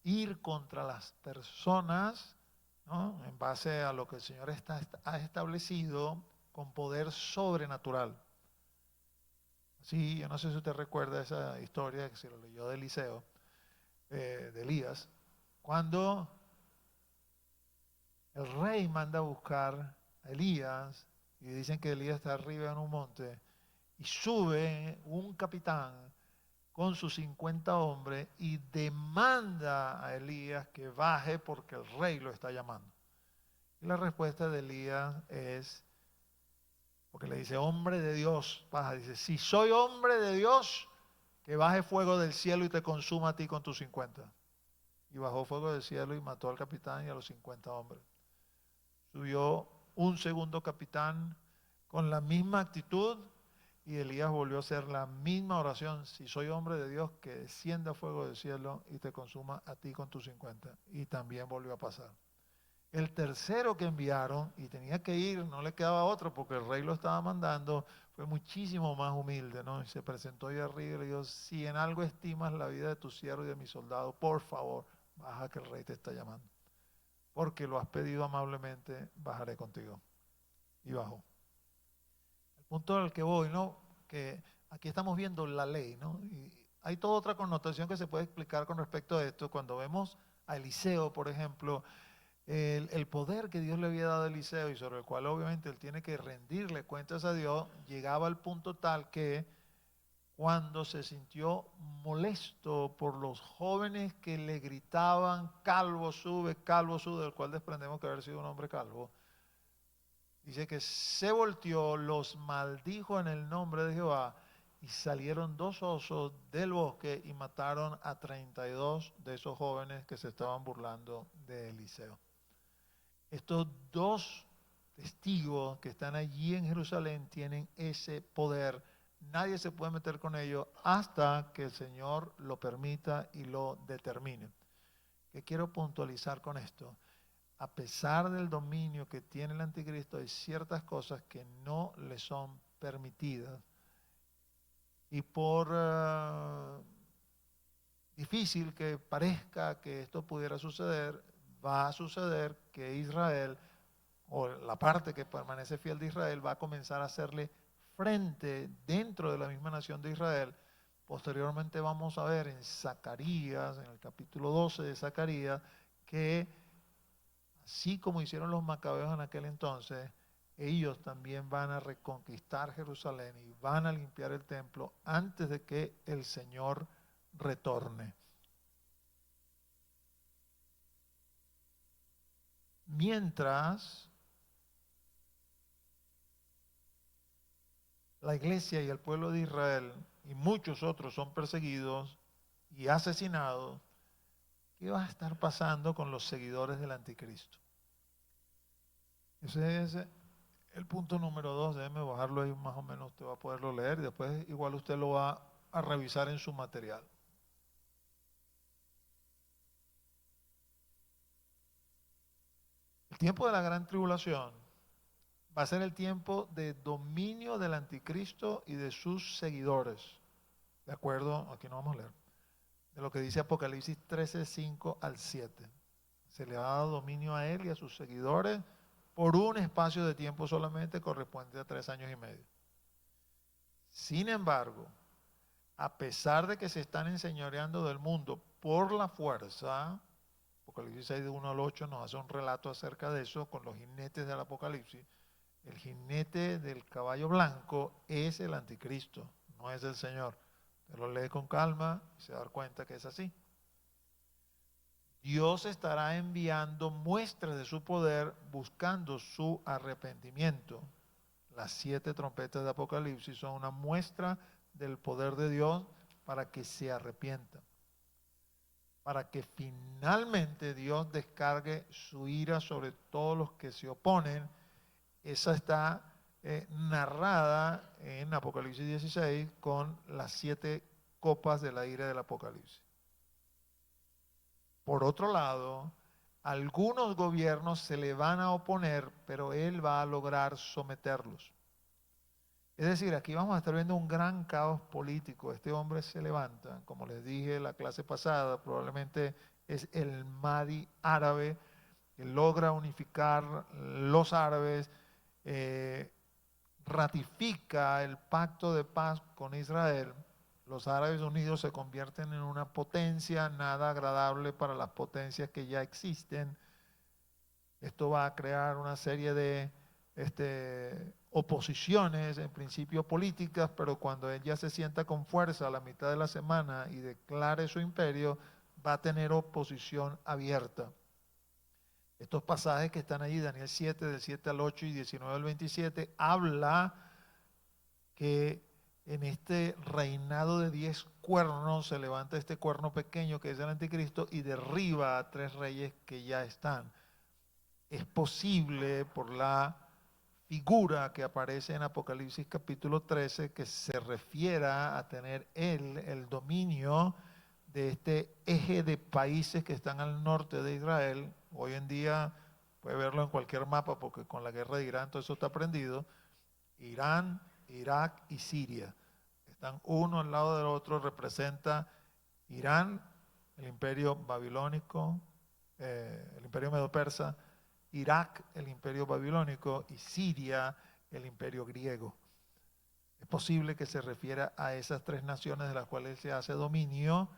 ir contra las personas, ¿no? En base a lo que el Señor ha establecido, con poder sobrenatural. Sí, yo no sé si usted recuerda esa historia que se lo leyó de Eliseo, de Elías, cuando el rey manda a buscar a Elías y dicen que Elías está arriba en un monte y sube un capitán con sus 50 hombres y demanda a Elías que baje porque el rey lo está llamando. Y la respuesta de Elías es, porque le dice, hombre de Dios, baja. Dice, si soy hombre de Dios, que baje fuego del cielo y te consuma a ti con tus 50. Y bajó fuego del cielo y mató al capitán y a los 50 hombres. Subió un segundo capitán con la misma actitud y Elías volvió a hacer la misma oración. Si soy hombre de Dios, que descienda fuego del cielo y te consuma a ti con tus 50. Y también volvió a pasar. El tercero que enviaron, y tenía que ir, no le quedaba otro porque el rey lo estaba mandando, fue muchísimo más humilde, ¿no? Y se presentó ahí arriba y le dijo, si en algo estimas la vida de tu siervo y de mi soldado, por favor, baja que el rey te está llamando. Porque lo has pedido amablemente, bajaré contigo. Y bajó. El punto al que voy, ¿no? Que aquí estamos viendo la ley, ¿no? Y hay toda otra connotación que se puede explicar con respecto a esto. Cuando vemos a Eliseo, por ejemplo, el poder que Dios le había dado a Eliseo y sobre el cual obviamente él tiene que rendirle cuentas a Dios, llegaba al punto tal que cuando se sintió molesto por los jóvenes que le gritaban, calvo sube, del cual desprendemos que haber sido un hombre calvo, dice que se volteó, los maldijo en el nombre de Jehová y salieron dos osos del bosque y mataron a 32 de esos jóvenes que se estaban burlando de Eliseo. Estos dos testigos que están allí en Jerusalén tienen ese poder. Nadie se puede meter con ellos hasta que el Señor lo permita y lo determine. ¿Qué quiero puntualizar con esto? A pesar del dominio que tiene el anticristo, hay ciertas cosas que no le son permitidas. Y por difícil que parezca que esto pudiera suceder, va a suceder que Israel, o la parte que permanece fiel de Israel, va a comenzar a hacerle frente dentro de la misma nación de Israel. Posteriormente vamos a ver en Zacarías, en el capítulo 12 de Zacarías, que así como hicieron los macabeos en aquel entonces, ellos también van a reconquistar Jerusalén y van a limpiar el templo antes de que el Señor retorne. Mientras la iglesia y el pueblo de Israel y muchos otros son perseguidos y asesinados, ¿qué va a estar pasando con los seguidores del anticristo? Ese es el punto número 2, déjeme bajarlo ahí más o menos, usted va a poderlo leer y después igual usted lo va a revisar en su material. El tiempo de la gran tribulación va a ser el tiempo de dominio del anticristo y de sus seguidores. De acuerdo, aquí no vamos a leer, de lo que dice Apocalipsis 13, 5 al 7. Se le ha dado dominio a él y a sus seguidores por un espacio de tiempo solamente correspondiente a 3 años y medio. Sin embargo, a pesar de que se están enseñoreando del mundo por la fuerza, Apocalipsis 6 de 1 al 8 nos hace un relato acerca de eso con los jinetes del Apocalipsis. El jinete del caballo blanco es el anticristo, no es el Señor. Usted lo lee con calma y se da cuenta que es así. Dios estará enviando muestras de su poder buscando su arrepentimiento. Las 7 trompetas de Apocalipsis son una muestra del poder de Dios para que se arrepientan, para que finalmente Dios descargue su ira sobre todos los que se oponen. Esa está narrada en Apocalipsis 16 con las 7 copas de la ira del Apocalipsis. Por otro lado, algunos gobiernos se le van a oponer, pero él va a lograr someterlos. Es decir, aquí vamos a estar viendo un gran caos político. Este hombre se levanta, como les dije en la clase pasada, probablemente es el Mahdi árabe, que logra unificar los árabes, ratifica el pacto de paz con Israel, los Árabes Unidos se convierten en una potencia nada agradable para las potencias que ya existen. Esto va a crear una serie de oposiciones, en principio políticas, pero cuando ella se sienta con fuerza a la mitad de la semana y declare su imperio, va a tener oposición abierta. Estos pasajes que están allí, Daniel 7, del 7 al 8 y 19 al 27, habla que en este reinado de 10 cuernos se levanta este cuerno pequeño que es el anticristo y derriba a 3 reyes que ya están. Es posible por la figura que aparece en Apocalipsis capítulo 13 que se refiera a tener él el dominio de este eje de países que están al norte de Israel. Hoy en día puede verlo en cualquier mapa porque con la guerra de Irán todo eso está prendido. Irán, Irak y Siria están uno al lado del otro. Representa Irán, el imperio babilónico, el imperio medo-persa, Irak, el imperio babilónico, y Siria, el imperio griego. Es posible que se refiera a esas 3 naciones de las cuales se hace dominio.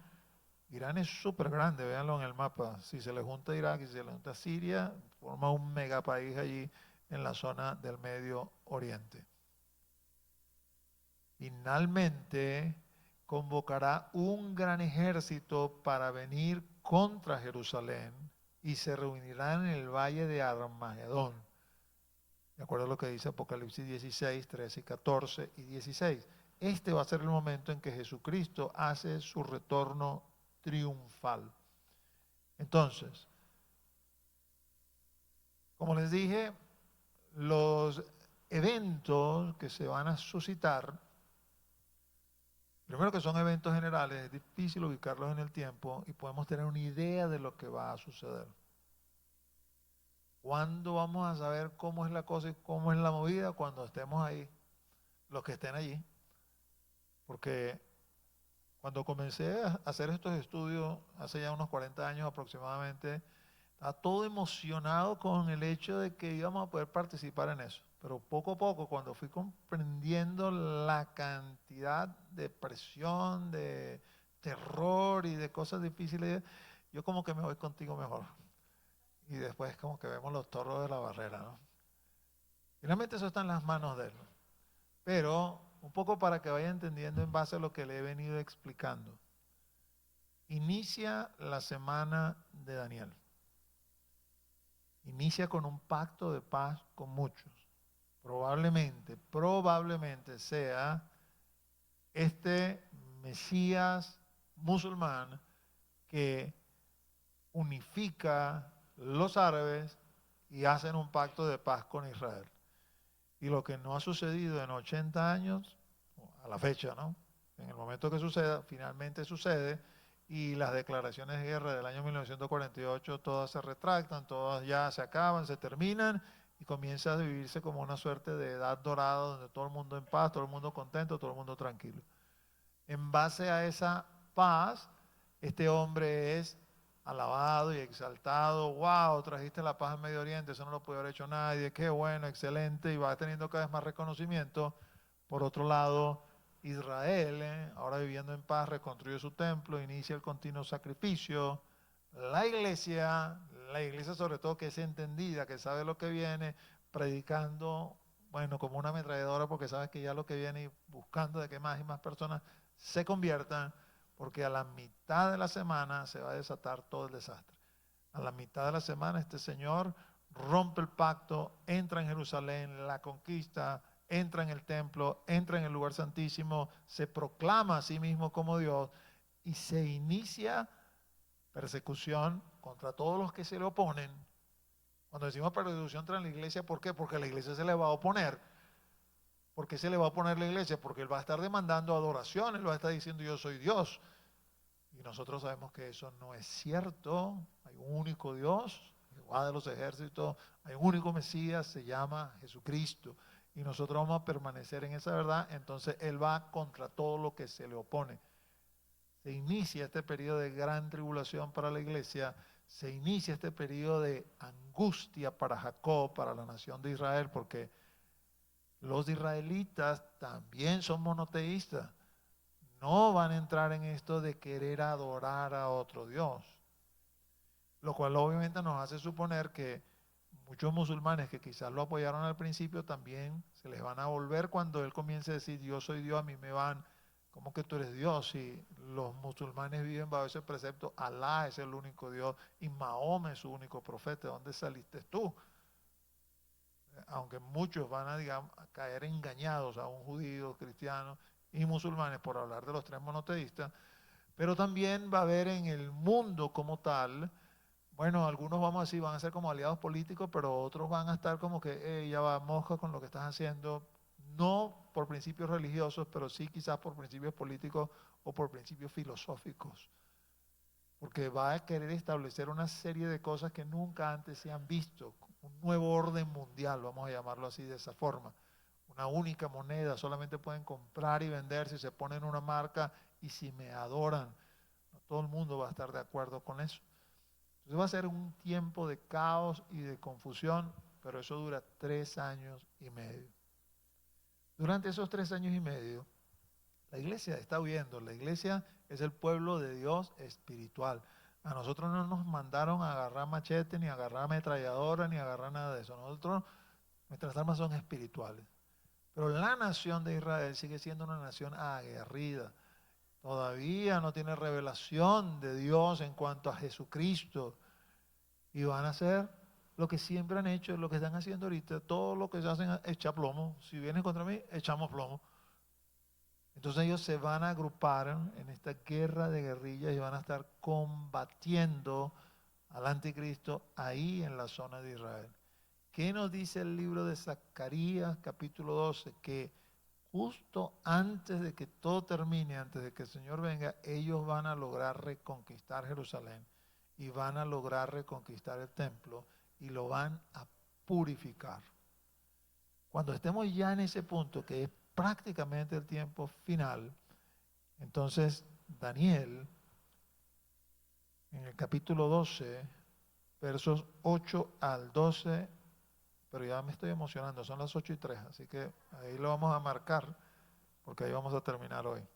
Irán es súper grande, véanlo en el mapa. Si se le junta Irak y se le junta Siria, forma un megapaís allí en la zona del Medio Oriente. Finalmente, convocará un gran ejército para venir contra Jerusalén y se reunirán en el valle de Armagedón. De acuerdo a lo que dice Apocalipsis 16, 13 y 14 y 16. Este va a ser el momento en que Jesucristo hace su retorno triunfal. Entonces, como les dije, los eventos que se van a suscitar, primero que son eventos generales, es difícil ubicarlos en el tiempo y podemos tener una idea de lo que va a suceder. ¿Cuándo vamos a saber cómo es la cosa y cómo es la movida? Cuando estemos ahí, los que estén allí. Porque cuando comencé a hacer estos estudios, hace ya unos 40 años aproximadamente, estaba todo emocionado con el hecho de que íbamos a poder participar en eso. Pero poco a poco, cuando fui comprendiendo la cantidad de presión, de terror y de cosas difíciles, yo como que me voy contigo mejor. Y después como que vemos los toros de la barrera, ¿no? Finalmente eso está en las manos de él. Pero un poco para que vaya entendiendo en base a lo que le he venido explicando. Inicia la semana de Daniel. Inicia con un pacto de paz con muchos. Probablemente sea este Mesías musulmán que unifica los árabes y hacen un pacto de paz con Israel. Y lo que no ha sucedido en 80 años, a la fecha, ¿no? En el momento que suceda, finalmente sucede, y las declaraciones de guerra del año 1948 todas se retractan, todas ya se acaban, se terminan, y comienza a vivirse como una suerte de edad dorada donde todo el mundo en paz, todo el mundo contento, todo el mundo tranquilo. En base a esa paz, este hombre es alabado y exaltado. Wow, trajiste la paz en Medio Oriente, eso no lo puede haber hecho nadie, qué bueno, excelente, y va teniendo cada vez más reconocimiento. Por otro lado, Israel, ahora viviendo en paz, reconstruye su templo, inicia el continuo sacrificio. La iglesia sobre todo que es entendida, que sabe lo que viene, predicando, bueno, como una ametralladora, porque sabes que ya lo que viene y buscando de que más y más personas se conviertan, porque a la mitad de la semana se va a desatar todo el desastre. A la mitad de la semana este señor rompe el pacto, entra en Jerusalén, la conquista, entra en el templo, entra en el lugar santísimo, se proclama a sí mismo como Dios y se inicia persecución contra todos los que se le oponen. Cuando decimos persecución contra la iglesia, ¿por qué? Porque la iglesia se le va a oponer. ¿Por qué se le va a oponer la iglesia? Porque él va a estar demandando adoración, él va a estar diciendo yo soy Dios. Y nosotros sabemos que eso no es cierto. Hay un único Dios, Jehová de los ejércitos, hay un único Mesías, se llama Jesucristo. Y nosotros vamos a permanecer en esa verdad, entonces él va contra todo lo que se le opone. Se inicia este periodo de gran tribulación para la iglesia, se inicia este periodo de angustia para Jacob, para la nación de Israel, porque Los israelitas también son monoteístas. No van a entrar en esto de querer adorar a otro Dios. Lo cual obviamente nos hace suponer que muchos musulmanes que quizás lo apoyaron al principio también se les van a volver cuando él comience a decir yo soy Dios, a mí me van, ¿cómo que tú eres Dios? Si los musulmanes viven bajo ese precepto, Alá es el único Dios y Mahoma es su único profeta, ¿de dónde saliste tú? Aunque muchos van a, digamos, a caer engañados a un judío, cristiano y musulmanes por hablar de los tres monoteístas, pero también va a haber en el mundo como tal, bueno, algunos vamos a decir, van a ser como aliados políticos, pero otros van a estar como que, ya va, mosca con lo que estás haciendo, no por principios religiosos, pero sí quizás por principios políticos o por principios filosóficos, porque va a querer establecer una serie de cosas que nunca antes se han visto, un nuevo orden mundial, vamos a llamarlo así de esa forma, una única moneda, solamente pueden comprar y vender si se ponen una marca y si me adoran, no todo el mundo va a estar de acuerdo con eso. Entonces va a ser un tiempo de caos y de confusión, pero eso dura 3 años y medio. Durante esos 3 años y medio, la iglesia está huyendo. La iglesia es el pueblo de Dios espiritual. A nosotros no nos mandaron a agarrar machete, ni a agarrar ametralladora, ni a agarrar nada de eso. Nosotros, nuestras armas son espirituales. Pero la nación de Israel sigue siendo una nación aguerrida. Todavía no tiene revelación de Dios en cuanto a Jesucristo. Y van a hacer lo que siempre han hecho, lo que están haciendo ahorita. Todo lo que se hacen es echar plomo. Si vienen contra mí, echamos plomo. Entonces ellos se van a agrupar en esta guerra de guerrillas y van a estar combatiendo al anticristo ahí en la zona de Israel. ¿Qué nos dice el libro de Zacarías capítulo 12? Que justo antes de que todo termine, antes de que el Señor venga, ellos van a lograr reconquistar Jerusalén y van a lograr reconquistar el templo y lo van a purificar. Cuando estemos ya en ese punto, que es prácticamente el tiempo final, entonces Daniel, en el capítulo 12, versos 8 al 12, pero ya me estoy emocionando, son las 8:03, así que ahí lo vamos a marcar, porque ahí vamos a terminar hoy.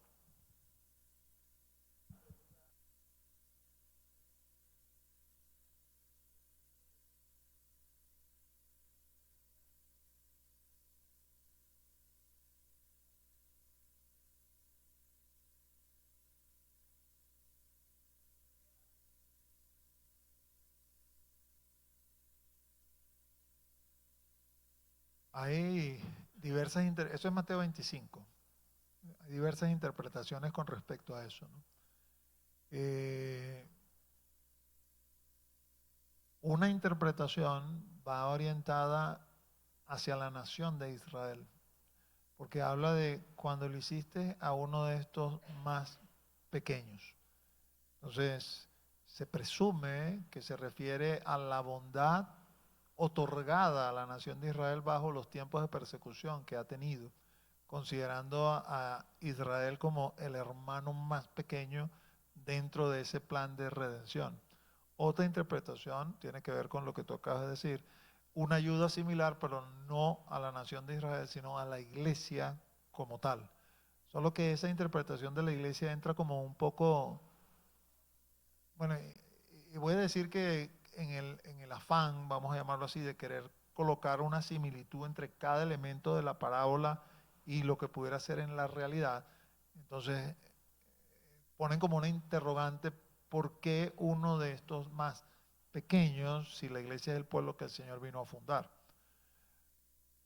Hay diversas, eso es Mateo 25, hay diversas interpretaciones con respecto a eso, ¿no? Una interpretación va orientada hacia la nación de Israel, porque habla de cuando le hiciste a uno de estos más pequeños. Entonces, se presume que se refiere a la bondad otorgada a la nación de Israel bajo los tiempos de persecución que ha tenido, considerando a Israel como el hermano más pequeño dentro de ese plan de redención. Otra interpretación tiene que ver con lo que tú acabas de decir, una ayuda similar, pero no a la nación de Israel, sino a la iglesia como tal. Solo que esa interpretación de la iglesia entra como un poco, bueno, y voy a decir que en el afán, vamos a llamarlo así, de querer colocar una similitud entre cada elemento de la parábola y lo que pudiera ser en la realidad, entonces ponen como una interrogante por qué uno de estos más pequeños, si la iglesia es el pueblo que el Señor vino a fundar.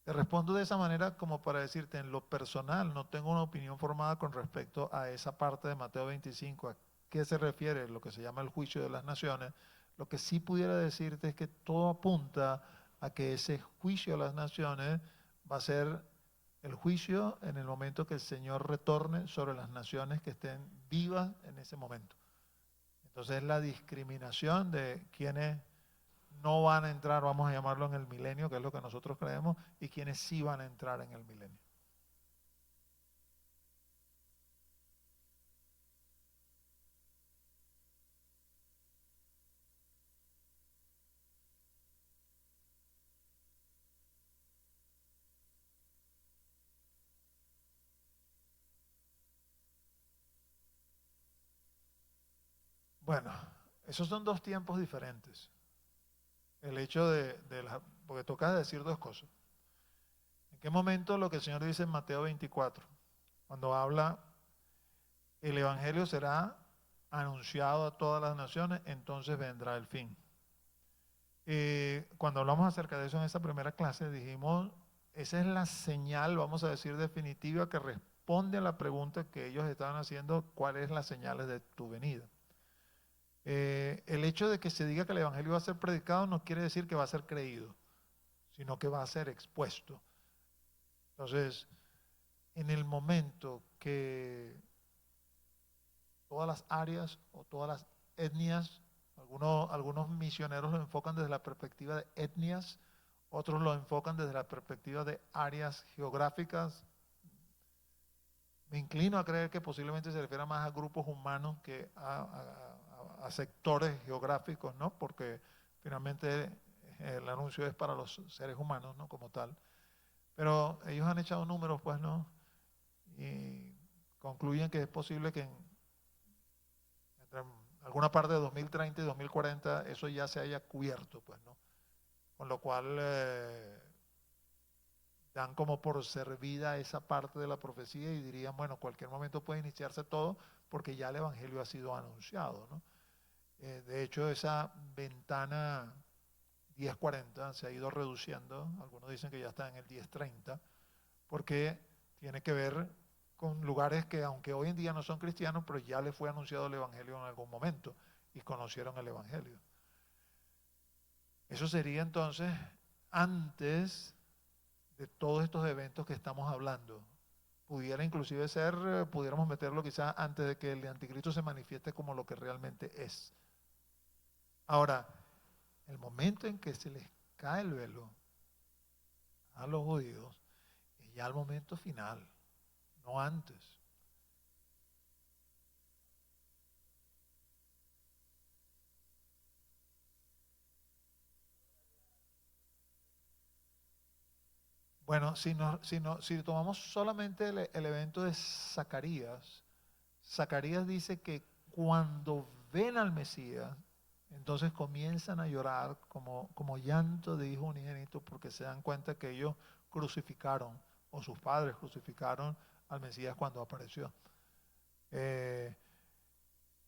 Te respondo de esa manera como para decirte, en lo personal no tengo una opinión formada con respecto a esa parte de Mateo 25, a qué se refiere lo que se llama el juicio de las naciones. Lo que sí pudiera decirte es que todo apunta a que ese juicio de las naciones va a ser el juicio en el momento que el Señor retorne sobre las naciones que estén vivas en ese momento. Entonces la discriminación de quienes no van a entrar, vamos a llamarlo en el milenio, que es lo que nosotros creemos, y quienes sí van a entrar en el milenio. Bueno, esos son dos tiempos diferentes. El hecho porque toca decir dos cosas. ¿En qué momento lo que el Señor dice en Mateo 24? Cuando habla, el Evangelio será anunciado a todas las naciones, entonces vendrá el fin. Cuando hablamos acerca de eso en esa primera clase, dijimos, esa es la señal, vamos a decir, definitiva que responde a la pregunta que ellos estaban haciendo, ¿cuáles son las señales de tu venida? El hecho de que se diga que el Evangelio va a ser predicado no quiere decir que va a ser creído, sino que va a ser expuesto. Entonces, en el momento que todas las áreas o todas las etnias, algunos misioneros lo enfocan desde la perspectiva de etnias, otros lo enfocan desde la perspectiva de áreas geográficas. Me inclino a creer que posiblemente se refiera más a grupos humanos que a sectores geográficos, ¿no? Porque finalmente el anuncio es para los seres humanos, ¿no? Como tal. Pero ellos han echado números, pues, ¿no? Y concluyen que es posible que entre alguna parte de 2030 y 2040 eso ya se haya cubierto, pues, ¿no? Con lo cual dan como por servida esa parte de la profecía y dirían, bueno, cualquier momento puede iniciarse todo porque ya el Evangelio ha sido anunciado, ¿no? De hecho, esa ventana 1040 se ha ido reduciendo, algunos dicen que ya está en el 1030, porque tiene que ver con lugares que aunque hoy en día no son cristianos, pero ya les fue anunciado el Evangelio en algún momento y conocieron el Evangelio. Eso sería entonces antes de todos estos eventos que estamos hablando. Pudiera inclusive ser, pudiéramos meterlo quizás antes de que el anticristo se manifieste como lo que realmente es. Ahora, el momento en que se les cae el velo a los judíos es ya el momento final, no antes. Bueno, si tomamos solamente el evento de Zacarías, Zacarías dice que cuando ven al Mesías, entonces comienzan a llorar como llanto de hijo unigénito porque se dan cuenta que ellos crucificaron, o sus padres crucificaron al Mesías cuando apareció.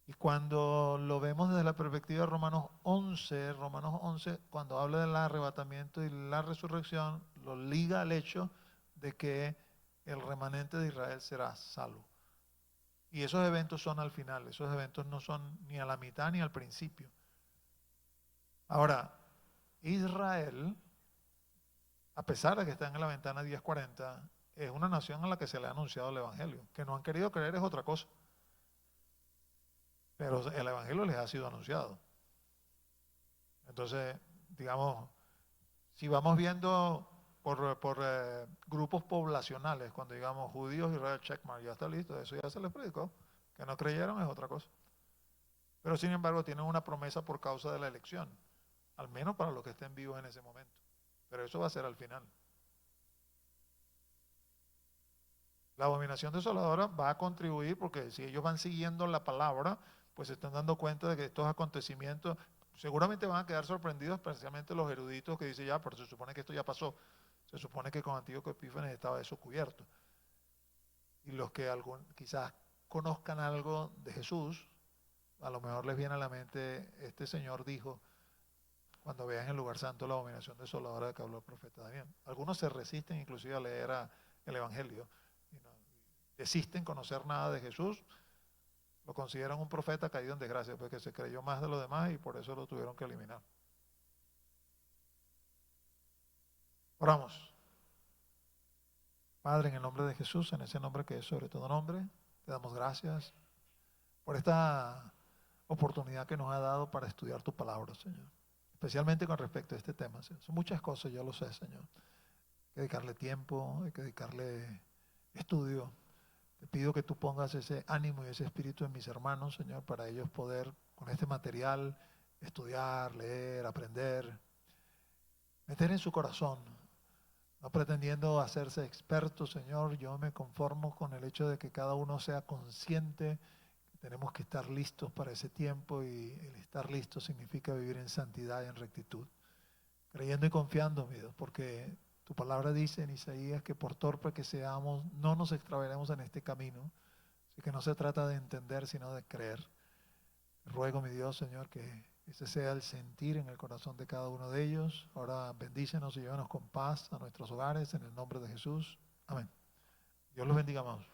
Y cuando lo vemos desde la perspectiva de Romanos 11, cuando habla del arrebatamiento y la resurrección, lo liga al hecho de que el remanente de Israel será salvo. Y esos eventos son al final, esos eventos no son ni a la mitad ni al principio. Ahora, Israel, a pesar de que está en la ventana 1040, es una nación a la que se le ha anunciado el Evangelio. Que no han querido creer es otra cosa. Pero el Evangelio les ha sido anunciado. Entonces, digamos, si vamos viendo por grupos poblacionales, cuando digamos judíos, Israel, checkmark, ya está listo, eso ya se les predicó. Que no creyeron es otra cosa. Pero sin embargo tienen una promesa por causa de la elección, al menos para los que estén vivos en ese momento. Pero eso va a ser al final. La abominación desoladora va a contribuir porque si ellos van siguiendo la palabra, pues se están dando cuenta de que estos acontecimientos seguramente van a quedar sorprendidos, especialmente los eruditos que dicen ya, pero se supone que esto ya pasó. Se supone que con Antíoco Epífanes estaba eso cubierto. Y los que quizás conozcan algo de Jesús, a lo mejor les viene a la mente, este Señor dijo, cuando vean en el lugar santo la abominación desoladora de que habló el profeta Daniel. Algunos se resisten inclusive a leer el Evangelio, y desisten conocer nada de Jesús, lo consideran un profeta caído en desgracia, porque se creyó más de los demás y por eso lo tuvieron que eliminar. Oramos. Padre, en el nombre de Jesús, en ese nombre que es sobre todo nombre, te damos gracias por esta oportunidad que nos ha dado para estudiar tu palabra, Señor. Especialmente con respecto a este tema, Señor. Son muchas cosas, yo lo sé, Señor. Hay que dedicarle tiempo, hay que dedicarle estudio. Te pido que tú pongas ese ánimo y ese espíritu en mis hermanos, Señor, para ellos poder con este material estudiar, leer, aprender, meter en su corazón, no pretendiendo hacerse expertos, Señor. Yo me conformo con el hecho de que cada uno sea consciente tenemos que estar listos para ese tiempo, y el estar listo significa vivir en santidad y en rectitud, creyendo y confiando, mi Dios, porque tu palabra dice en Isaías que por torpe que seamos, no nos extraviaremos en este camino. Así que no se trata de entender, sino de creer. Te ruego, mi Dios, Señor, que ese sea el sentir en el corazón de cada uno de ellos. Ahora bendícenos y llévanos con paz a nuestros hogares, en el nombre de Jesús. Amén. Dios los bendiga, amados.